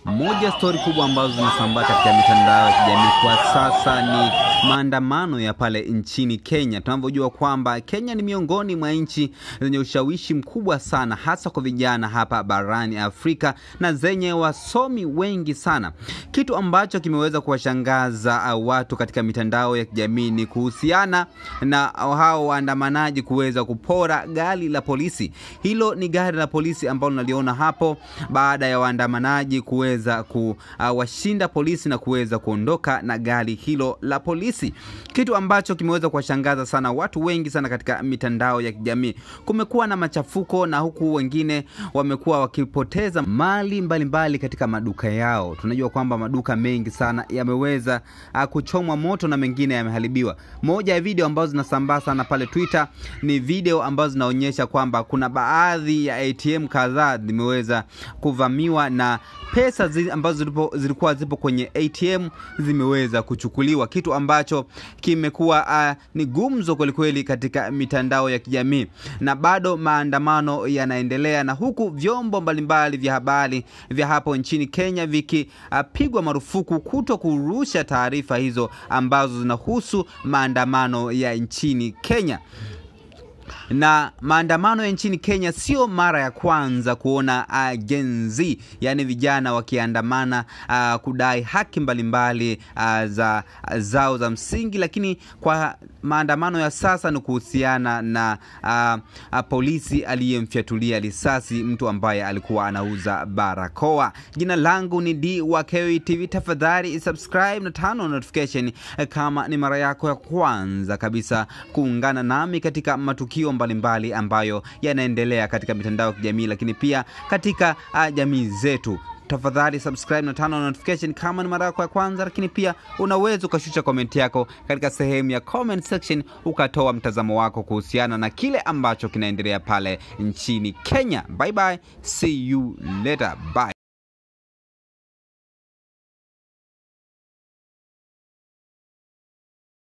Moja story kubwa ambazo zinasambaa katika mitandao ya kijamii kwa sasa ni maandamano ya pale nchini Kenya. Tunavyojua kwamba Kenya ni miongoni mwa nchi zenye ushawishi mkubwa sana hasa kwa vijana hapa barani Afrika na zenye wasomi wengi sana. Kitu ambacho kimeweza kuwashangaza watu katika mitandao ya kijamii ni kuhusiana na hao waandamanaji kuweza kupora gari la polisi. Hilo ni gari la polisi ambalo naliona hapo baada ya waandamanaji kuweza kuwashinda polisi na kuweza kuondoka na gari hilo la polisi. Kitu ambacho kimeweza kuwashangaza sana watu wengi sana katika mitandao ya kijamii. Kumekuwa na machafuko na huku wengine wamekuwa wakipoteza mali mbalimbali katika maduka yao. Tunajua kwamba maduka mengi sana yameweza kuchomwa moto na mengine yameharibiwa. Moja ya video ambazo zinasambaa sana pale Twitter ni video ambazo zinaonyesha kwamba kuna baadhi ya ATM kadhaa zimeweza kuvamiwa na pesa ambazo zilikuwa zipo kwenye ATM zimeweza kuchukuliwa. Kitu ambacho kimekuwa ni gumzo kweli katika mitandao ya kijamii, na bado maandamano yanaendelea, na huku vyombo mbalimbali vya habari vya hapo nchini Kenya vikipigwa marufuku kuto kurusha taarifa hizo ambazo zinahusu maandamano ya nchini Kenya. Na maandamano ya nchini Kenya sio mara ya kwanza kuona Gen Z, yani vijana wakiandamana kudai haki mbalimbali zao za msingi, lakini kwa maandamano ya sasa ni kuhusiana na polisi aliyemfyatulia risasi mtu ambaye alikuwa anauza barakoa. Jina langu ni DYK TV. Tafadhali subscribe na turn on notification kama ni mara yako ya kwanza kabisa kuungana nami katika matukio mbalimbali ambayo yanaendelea katika mitandao ya kijamii, lakini pia katika jamii zetu. Tafadhali subscribe na turn on notification kama ni mara yako ya kwanza, lakini pia unaweza ukashusha comment yako katika sehemu ya comment section ukatoa mtazamo wako kuhusiana na kile ambacho kinaendelea pale nchini Kenya. Bye bye, see you later, bye.